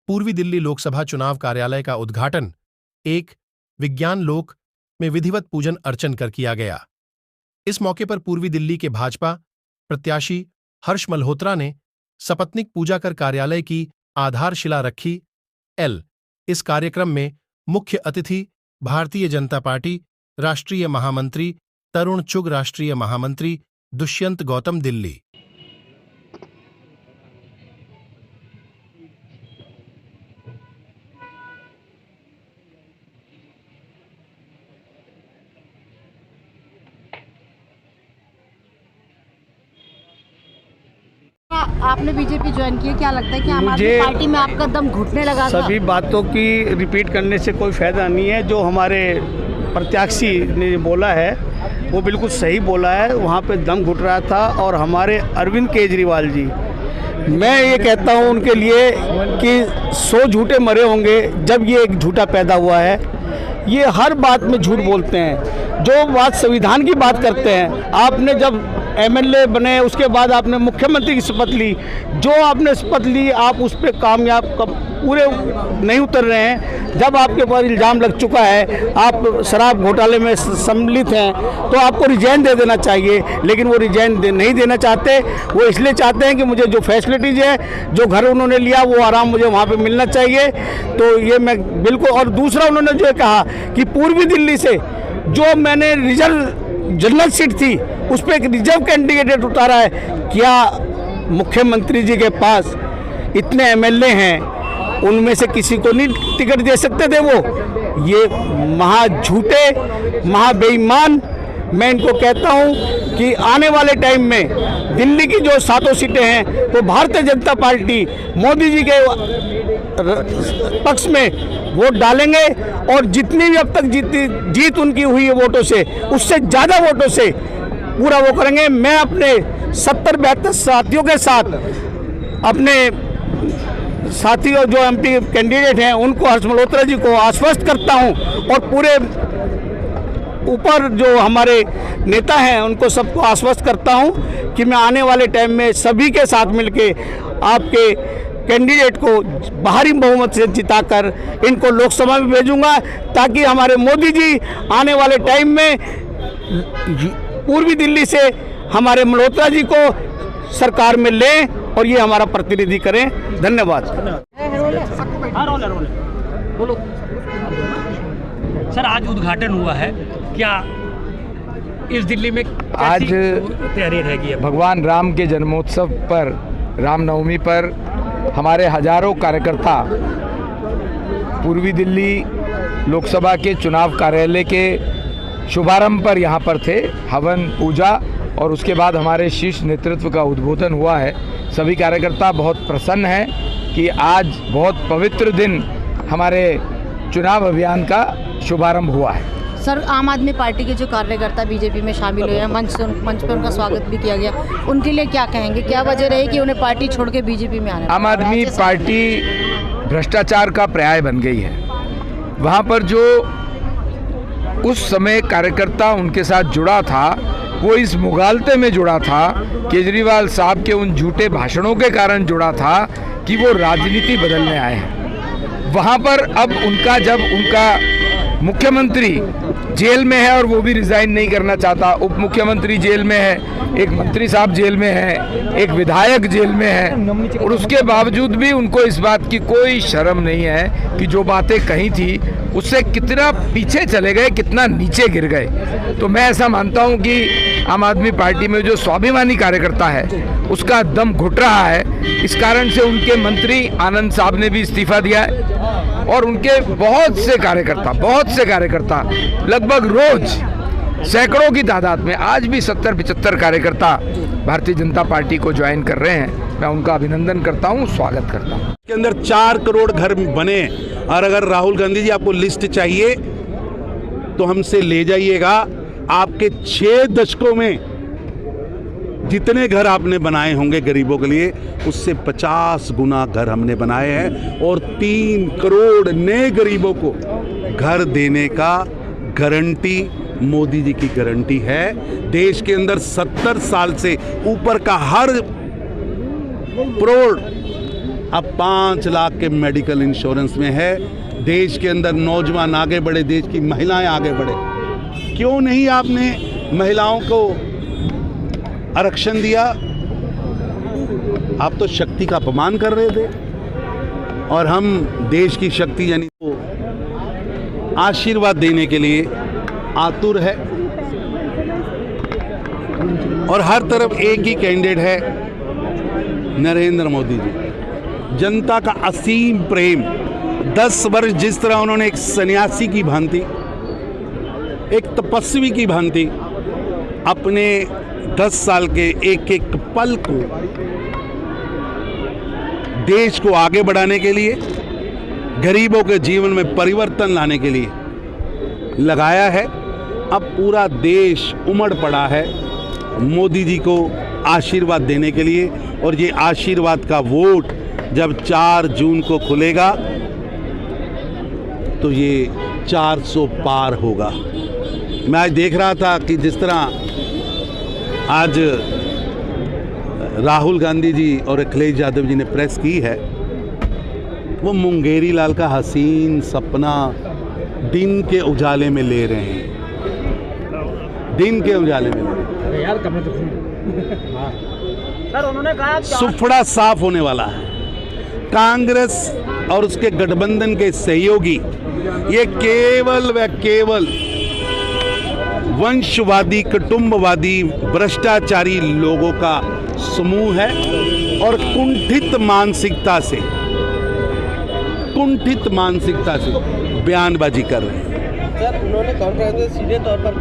पूर्वी दिल्ली लोकसभा चुनाव कार्यालय का उद्घाटन एक विज्ञान लोक में विधिवत पूजन अर्चन कर किया गया। इस मौके पर पूर्वी दिल्ली के भाजपा प्रत्याशी हर्ष मल्होत्रा ने सपत्नीक पूजा कर कार्यालय की आधारशिला रखी। इस कार्यक्रम में मुख्य अतिथि भारतीय जनता पार्टी राष्ट्रीय महामंत्री तरुण चुग, राष्ट्रीय महामंत्री दुष्यंत गौतम दिल्ली। आपने बीजेपी ज्वाइन की है, क्या लगता है कि आम आदमी पार्टी में आपका दम घुटने लगा था? सभी बातों की रिपीट करने से कोई फायदा नहीं है। जो हमारे प्रत्याशी ने बोला है वो बिल्कुल सही बोला है। वहाँ पे दम घुट रहा था। और हमारे अरविंद केजरीवाल जी, मैं ये कहता हूँ उनके लिए कि 100 झूठे मरे होंगे जब ये एक झूठा पैदा हुआ है। ये हर बात में झूठ बोलते हैं। जो बात संविधान की बात करते हैं, आपने जब एमएलए बने उसके बाद आपने मुख्यमंत्री की शपथ ली, जो आपने शपथ ली आप उस पर कामयाब पूरे नहीं उतर रहे हैं। जब आपके ऊपर इल्ज़ाम लग चुका है, आप शराब घोटाले में सम्मिलित हैं, तो आपको रिजाइन दे देना चाहिए। लेकिन वो रिजाइन नहीं देना चाहते। वो इसलिए चाहते हैं कि मुझे जो फैसिलिटीज़ है, जो घर उन्होंने लिया, वो आराम मुझे वहाँ पे मिलना चाहिए। तो ये मैं बिल्कुल। और दूसरा उन्होंने जो कहा कि पूर्वी दिल्ली से जो मैंने जनरल सीट थी उस पर एक रिजर्व कैंडिडेट उतारा है। क्या मुख्यमंत्री जी के पास इतने एमएलए हैं, उनमें से किसी को नहीं टिकट दे सकते थे? वो ये महा झूठे, महा बेईमान। मैं इनको कहता हूं कि आने वाले टाइम में दिल्ली की जो 7 सीटें हैं वो भारतीय जनता पार्टी मोदी जी के पक्ष में वोट डालेंगे। और जितनी भी अब तक जीत उनकी हुई है वोटों से, उससे ज़्यादा वोटों से पूरा वो करेंगे। मैं अपने 70-72 साथियों के साथ, अपने साथियों जो एमपी कैंडिडेट हैं उनको, हर्ष मल्होत्रा जी को आश्वस्त करता हूं। और पूरे ऊपर जो हमारे नेता हैं उनको सबको आश्वस्त करता हूं कि मैं आने वाले टाइम में सभी के साथ मिलके आपके कैंडिडेट को भारी बहुमत से जिताकर इनको लोकसभा में भेजूंगा, ताकि हमारे मोदी जी आने वाले टाइम में पूर्वी दिल्ली से हमारे मल्होत्रा जी को सरकार में लें और ये हमारा प्रतिनिधि करें। धन्यवाद। सर, आज उद्घाटन हुआ है, क्या इस दिल्ली में आज तैयारी रहेगी? भगवान राम के जन्मोत्सव पर, रामनवमी पर हमारे हजारों कार्यकर्ता पूर्वी दिल्ली लोकसभा के चुनाव कार्यालय के शुभारंभ पर यहाँ पर थे। हवन पूजा और उसके बाद हमारे शीर्ष नेतृत्व का उद्बोधन हुआ है। सभी कार्यकर्ता बहुत प्रसन्न हैं कि आज बहुत पवित्र दिन हमारे चुनाव अभियान का शुभारंभ हुआ है। सर, आम आदमी पार्टी के जो कार्यकर्ता बीजेपी में शामिल हुए हैं, मंच पर उनका स्वागत भी किया गया, उनके लिए क्या कहेंगे? क्या वजह रही कि उन्हें पार्टी छोड़ के बीजेपी में आना? आम आदमी पार्टी भ्रष्टाचार का पर्याय बन गई है। वहाँ पर जो उस समय कार्यकर्ता उनके साथ जुड़ा था, वो इस मुगालते में जुड़ा था, केजरीवाल साहब के उन झूठे भाषणों के कारण जुड़ा था कि वो राजनीति बदलने आए हैं। वहाँ पर अब जब उनका मुख्यमंत्री जेल में है और वो भी रिजाइन नहीं करना चाहता, उप मुख्यमंत्री जेल में है, एक मंत्री साहब जेल में है, एक विधायक जेल में है, और उसके बावजूद भी उनको इस बात की कोई शर्म नहीं है कि जो बातें कही थी उससे कितना पीछे चले गए, कितना नीचे गिर गए। तो मैं ऐसा मानता हूं कि आम आदमी पार्टी में जो स्वाभिमानी कार्यकर्ता है उसका दम घुट रहा है। इस कारण से उनके मंत्री आनंद साहब ने भी इस्तीफा दिया है और उनके बहुत से कार्यकर्ता लगभग रोज सैकड़ों की तादाद में आज भी 70-75 कार्यकर्ता भारतीय जनता पार्टी को ज्वाइन कर रहे हैं। मैं उनका अभिनंदन करता हूं, स्वागत करता हूं। के अंदर 4 करोड़ घर बने। और अगर राहुल गांधी जी आपको लिस्ट चाहिए तो हमसे ले जाइएगा। आपके 6 दशकों में जितने घर आपने बनाए होंगे गरीबों के लिए, उससे 50 गुना घर हमने बनाए हैं। और 3 करोड़ नए गरीबों को घर देने का गारंटी मोदी जी की गारंटी है। देश के अंदर 70 साल से ऊपर का हर प्रौढ़ अब 5 लाख के मेडिकल इंश्योरेंस में है। देश के अंदर नौजवान आगे बढ़े, देश की महिलाएं आगे बढ़े। क्यों नहीं आपने महिलाओं को आरक्षण दिया? आप तो शक्ति का अपमान कर रहे थे। और हम देश की शक्ति यानी को आशीर्वाद देने के लिए आतुर है। और हर तरफ एक ही कैंडिडेट है, नरेंद्र मोदी जी। जनता का असीम प्रेम। 10 वर्ष जिस तरह उन्होंने एक सन्यासी की भांति, एक तपस्वी की भांति अपने 10 साल के एक एक पल को देश को आगे बढ़ाने के लिए, गरीबों के जीवन में परिवर्तन लाने के लिए लगाया है। अब पूरा देश उमड़ पड़ा है मोदी जी को आशीर्वाद देने के लिए। और ये आशीर्वाद का वोट जब 4 जून को खुलेगा तो ये 400 पार होगा। मैं आज देख रहा था कि जिस तरह आज राहुल गांधी जी और अखिलेश यादव जी ने प्रेस की है, वो मुंगेरी लाल का हसीन सपना दिन के उजाले में ले रहे हैं। दिन के उजाले में ले रहे हैं। सर उन्होंने कहा सुफड़ा साफ होने वाला है। कांग्रेस और उसके गठबंधन के सहयोगी ये केवल व केवल वंशवादी, कुटुंबवादी, भ्रष्टाचारी लोगों का समूह है और कुंठित मानसिकता से बयानबाजी कर रहे हैं। सर उन्होंने कांग्रेस में सीधे तौर पर